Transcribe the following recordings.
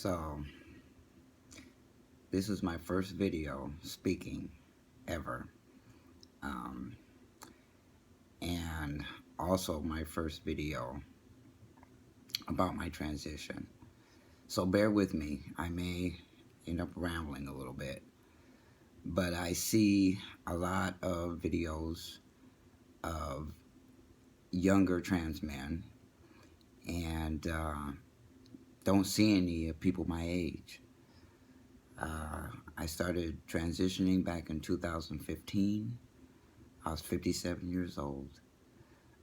So, this is my first video speaking ever. Um, and also my first video about my transition. So bear with me. I may end up rambling a little bit. But I see a lot of videos of younger trans men and don't see any of people my age. I started transitioning back in 2015. I was 57 years old.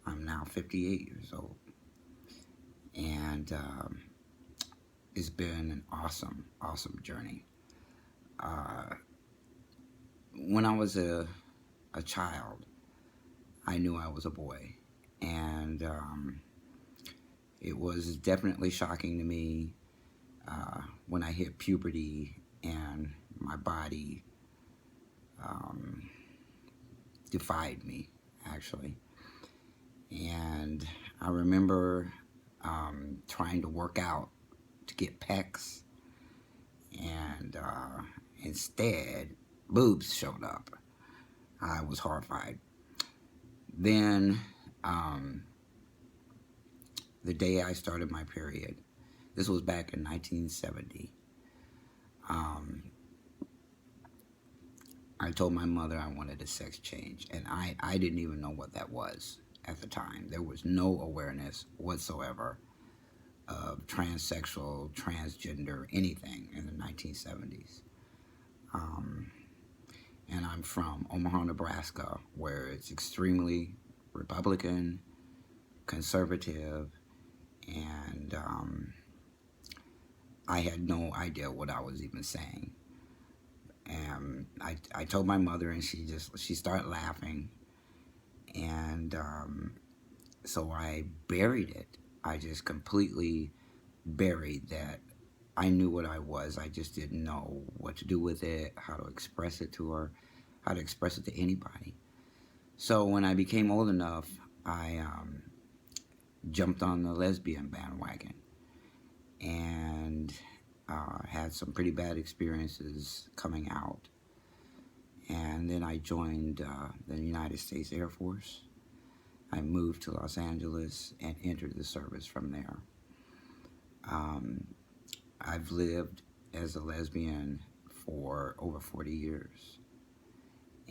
I'm now 58 years old. And it's been an awesome, awesome journey. When I was a child, I knew I was a boy. And it was definitely shocking to me when I hit puberty and my body defied me, actually. And I remember trying to work out to get pecs, and instead, boobs showed up. I was horrified. Then, the day I started my period, this was back in 1970, I told my mother I wanted a sex change, and I didn't even know what that was at the time. There was no awareness whatsoever of transsexual, transgender, anything in the 1970s. And I'm from Omaha, Nebraska, where it's extremely Republican, conservative, and I had no idea what I was even saying. And I told my mother, and she started laughing, and so I buried it. I just completely buried that. I knew what I was. I just didn't know what to do with it, how to express it to her, how to express it to anybody. So when I became old enough, I jumped on the lesbian bandwagon and had some pretty bad experiences coming out. And then I joined the United States Air Force. I moved to Los Angeles and entered the service from there. I've lived as a lesbian for over 40 years.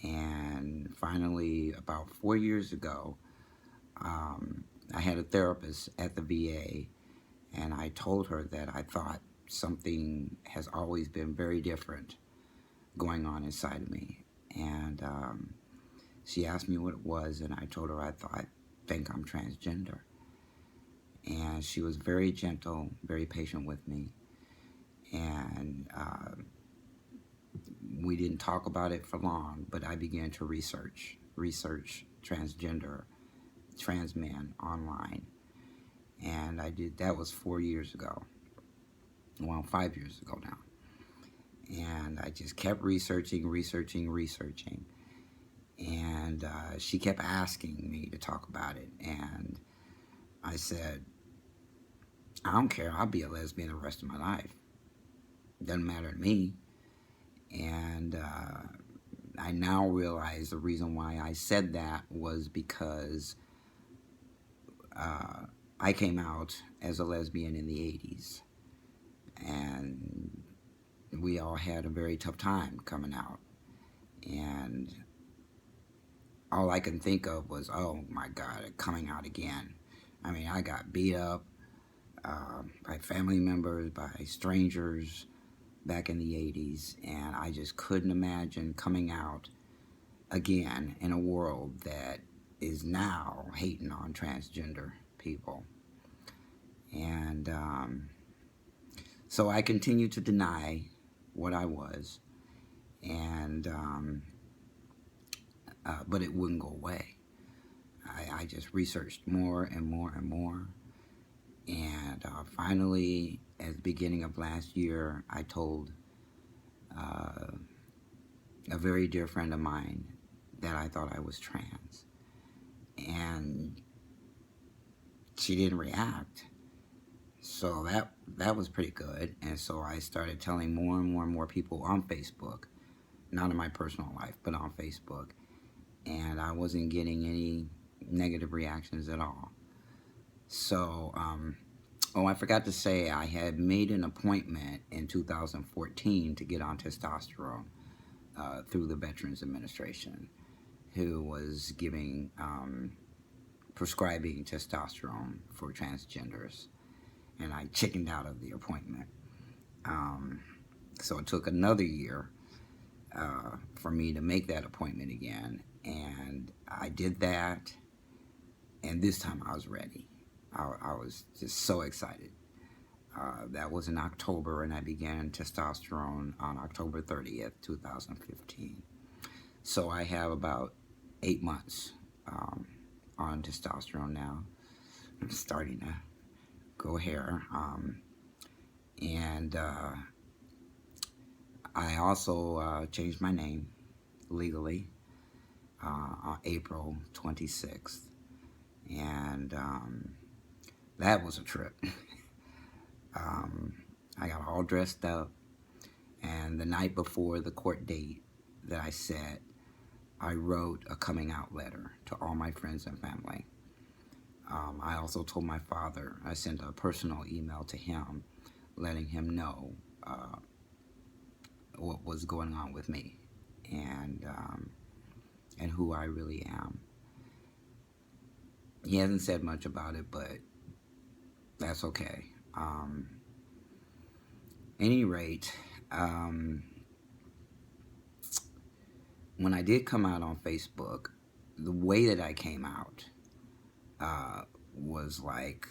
And finally, about 4 years ago, I had a therapist at the VA, and I told her that I thought something has always been very different going on inside of me. And she asked me what it was, and I told her I think I'm transgender. And she was very gentle, very patient with me. And we didn't talk about it for long, but I began to research transgender, Transman online. And that was 4 years ago. Well, 5 years ago now. And I just kept researching. And she kept asking me to talk about it. And I said, I don't care. I'll be a lesbian the rest of my life. Doesn't matter to me. And I now realize the reason why I said that was because I came out as a lesbian in the 80s. And we all had a very tough time coming out. And all I can think of was, oh my God, coming out again. I mean, I got beat up by family members, by strangers back in the 80s, and I just couldn't imagine coming out again in a world that is now hating on transgender people. And so I continued to deny what I was, and but it wouldn't go away. I just researched more and more and more, and finally, at the beginning of last year, I told a very dear friend of mine that I thought I was trans, and she didn't react. So that was pretty good. And so I started telling more and more and more people on Facebook, not in my personal life, but on Facebook. And I wasn't getting any negative reactions at all. So, oh, I forgot to say, I had made an appointment in 2014 to get on testosterone through the Veterans Administration, who was giving, prescribing testosterone for transgenders. And I chickened out of the appointment. So it took another year for me to make that appointment again. And I did that, and this time I was ready. I was just so excited. That was in October, and I began testosterone on October 30th, 2015. So I have about 8 months on testosterone now. I'm starting to grow hair. And I also changed my name legally on April 26th. And that was a trip. I got all dressed up, and the night before the court date that I set, I wrote a coming out letter to all my friends and family. I also told my father, I sent a personal email to him letting him know what was going on with me and who I really am. He hasn't said much about it, but that's okay. Any rate, when I did come out on Facebook, the way that I came out was like,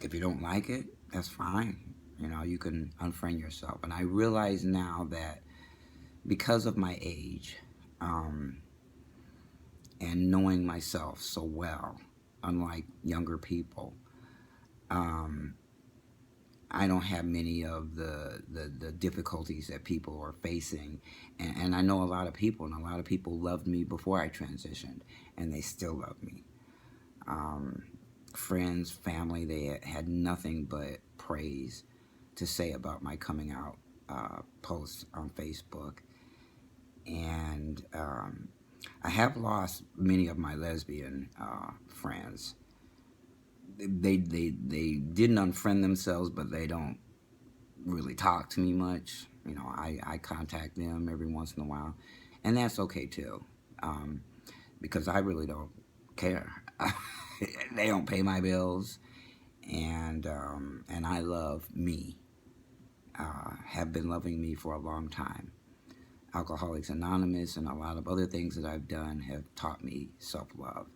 if you don't like it, that's fine. You know, you can unfriend yourself. And I realize now that because of my age and knowing myself so well, unlike younger people, I don't have many of the difficulties that people are facing. And I know a lot of people, and a lot of people loved me before I transitioned, and they still love me. Friends, family, they had nothing but praise to say about my coming out posts on Facebook. And I have lost many of my lesbian friends. They didn't unfriend themselves, but they don't really talk to me much. You know, I contact them every once in a while, and that's okay too, because I really don't care. They don't pay my bills, and I love me. Have been loving me for a long time. Alcoholics Anonymous and a lot of other things that I've done have taught me self-love.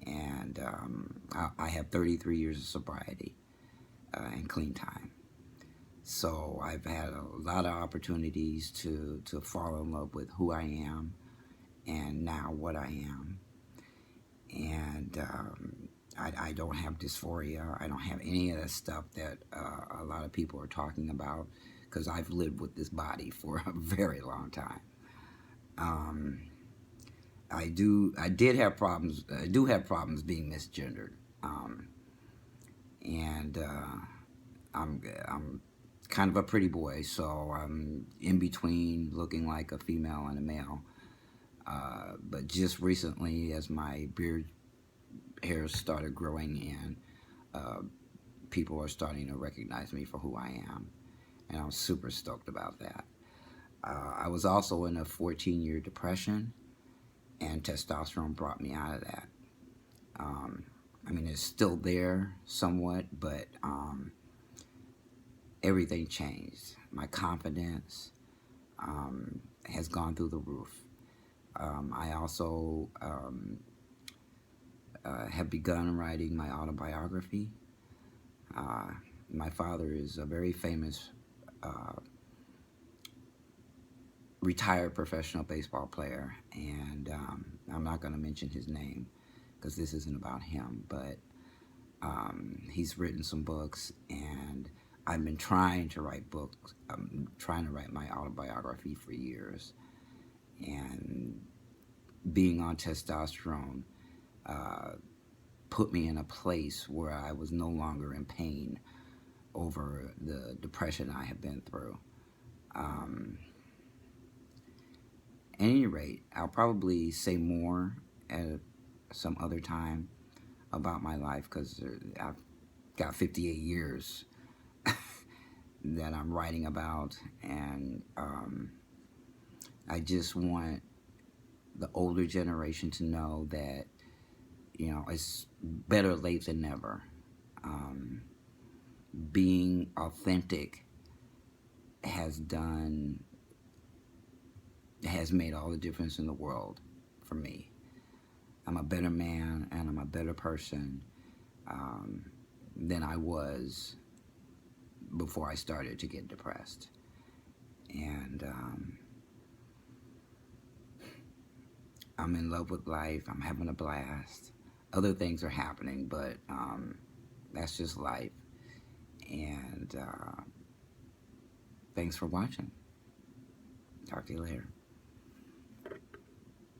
And I have 33 years of sobriety and clean time. So I've had a lot of opportunities to fall in love with who I am and now what I am. And I don't have dysphoria. I don't have any of that stuff that a lot of people are talking about, because I've lived with this body for a very long time. I do have problems being misgendered, and I'm kind of a pretty boy, so I'm in between looking like a female and a male. But just recently, as my beard hairs started growing in, people are starting to recognize me for who I am, and I'm super stoked about that. I was also in a 14-year depression, and testosterone brought me out of that. I mean, it's still there somewhat, but everything changed. My confidence has gone through the roof. I also have begun writing my autobiography. My father is a very famous retired professional baseball player, and I'm not going to mention his name because this isn't about him, but he's written some books, and I've been trying to write books. I'm trying to write my autobiography for years, and being on testosterone put me in a place where I was no longer in pain over the depression I have been through. At any rate, I'll probably say more at some other time about my life, because I've got 58 years that I'm writing about, and I just want the older generation to know that, you know, it's better late than never. Being authentic has made all the difference in the world for me. I'm a better man, and I'm a better person than I was before I started to get depressed. And I'm in love with life. I'm having a blast. Other things are happening, but that's just life. And thanks for watching. Talk to you later.